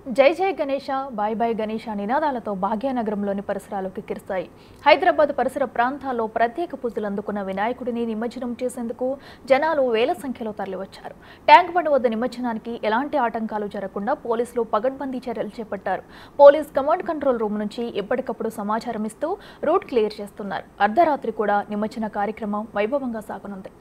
జై జై Ganesha bye bye Ganesha నినాదాలతో భాగ్యనగరంలోని పరిసరాలు కిక్కిరిస్తాయి. హైదరాబాద్ పరిసర ప్రాంతాల్లో ప్రత్యేక పూజలు అందుకున్న వినాయకుడిని నిమజ్జనం చేసేందుకు జనాలు వేల సంఖ్యలో తరలివచ్చారు. ట్యాంక్ బండ్ వద్ద నిమజ్జనానికి ఎలాంటి ఆటంకాలు జరగకుండా పోలీసులు పగడ్బందీ చర్యలు చేపట్టారు. పోలీస్ కమాండ్ కంట్రోల్ రూమ్ నుంచి ఎప్పటికప్పుడు సమాచారం ఇస్తూ రూట్ క్లియర్ చేస్తున్నారు. అర్ధరాత్రి కూడా నిమజ్జన కార్యక్రమం వైభవంగా సాగనుంది.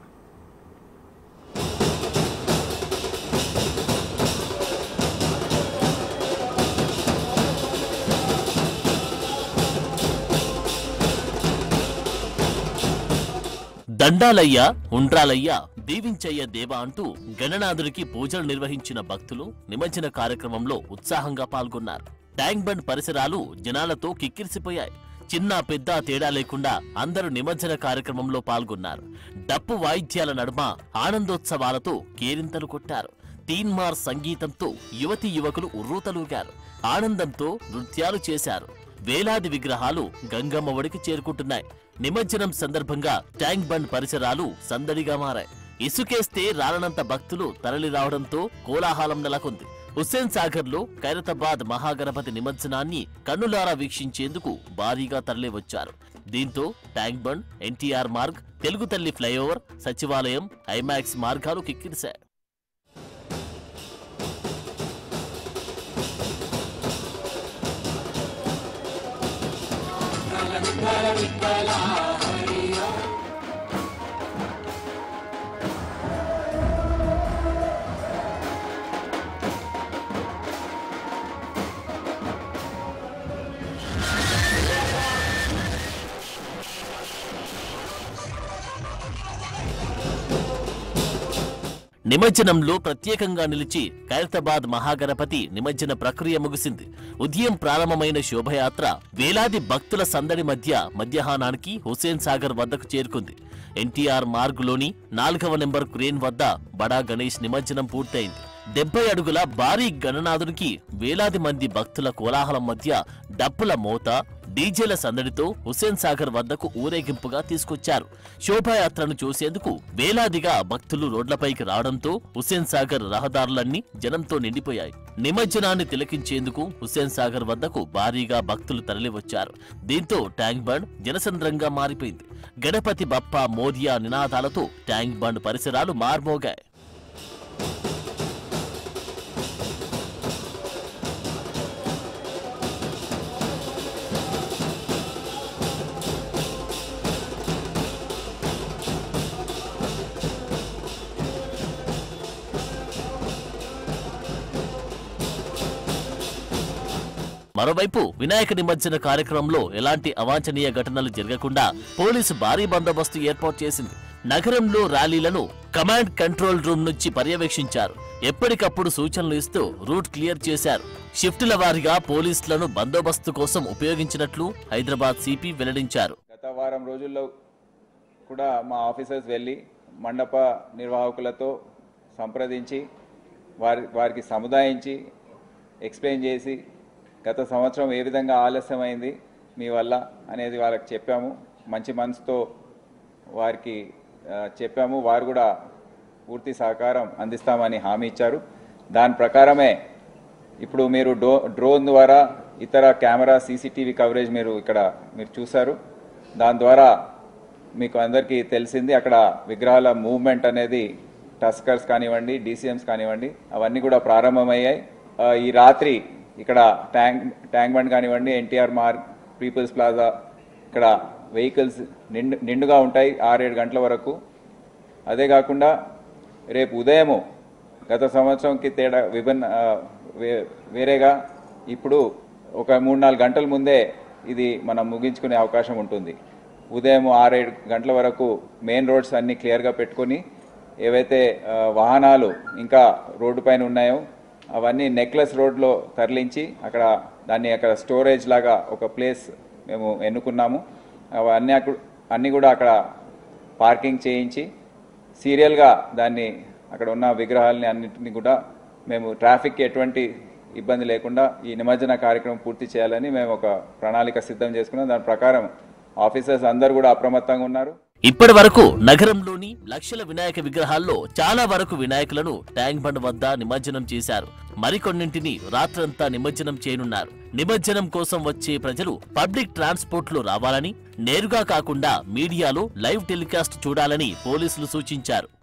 దండాలయ్య ఉండ్రాలయ్య దీవించయ్య దేవ అంటూ గణనాథుడికి పూజలు నిర్వహించిన భక్తులు నిమజ్జన కార్యక్రమంలో ఉత్సాహంగా పాల్గొన్నారు. ట్యాంక్ బండ్ పరిసరాలు జనాలతో కిక్కిరిసిపోయాయి. చిన్న పెద్ద తేడా లేకుండా అందరూ నిమజ్జన కార్యక్రమంలో పాల్గొన్నారు. డప్పు వాయిద్యాల నడుమ ఆనందోత్సవాలతో కేరింతలు కొట్టారు. తీన్మార్ సంగీతంతో యువతీ యువకులు ఉర్రూతలూగారు. ఆనందంతో నృత్యాలు చేశారు. వేలాది విగ్రహాలు గంగమ్మ ఒడికి చేరుకుంటున్నాయి. నిమజ్జనం సందర్భంగా ట్యాంక్ బండ్ పరిసరాలు సందడిగా మారాయి. ఇసుకేస్తే రాలనంత భక్తులు తరలి రావడంతో కోలాహలం నెలకొంది. హుస్సేన్ సాగర్ లో ఖైరతాబాద్ మహాగణపతి నిమజ్జనాన్ని కన్నులారా వీక్షించేందుకు భారీగా తరలివచ్చారు. దీంతో ట్యాంక్ బండ్, ఎన్టీఆర్ మార్గ్, తెలుగు తల్లి ఫ్లైఓవర్, సచివాలయం, ఐమాక్స్ మార్గాలు కిక్కిరిశాయి. నిమజ్జనంలో ప్రత్యేకంగా నిలిచి ఖైరతాబాద్ మహాగణపతి నిమజ్జన ప్రక్రియ ముగిసింది. ఉదయం ప్రారంభమైన శోభయాత్ర వేలాది భక్తుల సందడి మధ్య మధ్యాహ్నానికి హుస్సేన్ సాగర్ వద్దకు చేరుకుంది. ఎన్టీఆర్ మార్గులోని 4వ నెంబర్ క్రేన్ వద్ద బడా గణేష్ నిమజ్జనం పూర్తయింది. 70 అడుగుల భారీ గణనాథునికి వేలాది మంది భక్తుల కోలాహలం మధ్య డప్పుల మోత, డీజేల సందడితో హుస్సేన్ సాగర్ వద్దకు ఊరేగింపుగా తీసుకొచ్చారు. శోభాయాత్రను చూసేందుకు వేలాదిగా భక్తులు రోడ్లపైకి రావడంతో హుస్సేన్ సాగర్ రహదారులన్నీ జనంతో నిండిపోయాయి. నిమజ్జనాన్ని తిలకించేందుకు హుస్సేన్ సాగర్ వద్దకు భారీగా భక్తులు తరలివచ్చారు. దీంతో ట్యాంక్ బండ్ జనసంద్రంగా మారిపోయింది. గణపతి బప్పా మోదియా నినాదాలతో ట్యాంక్ బండ్ పరిసరాలు మార్మోగాయి. మరోవైపు వినాయక నిమజ్జన కార్యక్రమంలో ఎలాంటి అవాంఛనీయ ఘటనలు జరగకుండా పోలీసు భారీ బందోబస్తు ఏర్పాటు చేసింది. నగరంలో ర్యాలీలను కమాండ్ కంట్రోల్ రూమ్ నుంచి పర్యవేక్షించారు. ఎప్పటికప్పుడు సూచనలు ఇస్తూ రూట్ క్లియర్ చేశారు. షిఫ్టుల వారీగా పోలీసులను బందోబస్తు కోసం ఉపయోగించినట్లు హైదరాబాద్ సిపి వెల్లడించారు. గత వారం రోజుల్లో కూడా మా ఆఫీసర్స్ వెళ్ళి మండప నిర్వాహకులతో సంప్రదించి వారికి సముదాయించి ఎక్స్ప్లెయిన్ చేసి గత సంవత్సరం ఏ విధంగా ఆలస్యమైంది మీ వల్ల అనేది వాళ్ళకి చెప్పాము. మంచి మనసుతో వారికి చెప్పాము. వారు కూడా పూర్తి సహకారం అందిస్తామని హామీ ఇచ్చారు. దాని ప్రకారమే ఇప్పుడు మీరు డ్రోన్ ద్వారా ఇతర కెమెరా సీసీటీవీ కవరేజ్ మీరు చూశారు. దాని ద్వారా మీకు అందరికీ తెలిసింది అక్కడ విగ్రహాల మూవ్మెంట్ అనేది టస్కర్స్ కానివ్వండి, డీసీఎంస్ కానివ్వండి అవన్నీ కూడా ప్రారంభమయ్యాయి. ఈ రాత్రి ఇక్కడ ట్యాంక్ బండ్ కానివ్వండి, ఎన్టీఆర్ మార్గ్, పీపుల్స్ ప్లాజా ఇక్కడ వెహికల్స్ నిండుగా ఉంటాయి 6-7 గంటల వరకు. అదే కాకుండా రేపు ఉదయము గత సంవత్సరంకి తేడా వేరేగా ఇప్పుడు ఒక 3-4 గంటల ముందే ఇది మనం ముగించుకునే అవకాశం ఉంటుంది. ఉదయం 6-7 గంటల వరకు మెయిన్ రోడ్స్ అన్నీ క్లియర్గా పెట్టుకొని ఏవైతే వాహనాలు ఇంకా రోడ్డు పైన ఉన్నాయో అవన్నీ నెక్లెస్ రోడ్లో తరలించి అక్కడ స్టోరేజ్ లాగా ఒక ప్లేస్ మేము ఎన్నుకున్నాము. అన్నీ కూడా అక్కడ పార్కింగ్ చేయించి సీరియల్గా దాన్ని అక్కడ ఉన్న విగ్రహాలని అన్నింటినీ కూడా మేము ట్రాఫిక్కి ఎటువంటి ఇబ్బంది లేకుండా ఈ నిమజ్జన కార్యక్రమం పూర్తి చేయాలని మేము ఒక ప్రణాళిక సిద్ధం చేసుకున్నాం. దాని ప్రకారం ఆఫీసర్స్ అందరూ కూడా అప్రమత్తంగా ఉన్నారు. ఇప్పటి వరకు నగరంలోని లక్షల వినాయక విగ్రహాల్లో చాలా వరకు వినాయకులను ట్యాంక్ బండ్ వద్ద నిమజ్జనం చేశారు. మరికొన్నింటిని రాత్రంతా నిమజ్జనం చేయనున్నారు. నిమజ్జనం కోసం వచ్చే ప్రజలు పబ్లిక్ ట్రాన్స్పోర్ట్ లో రావాలని, నేరుగా కాకుండా మీడియాలో లైవ్ టెలికాస్ట్ చూడాలని పోలీసులు సూచించారు.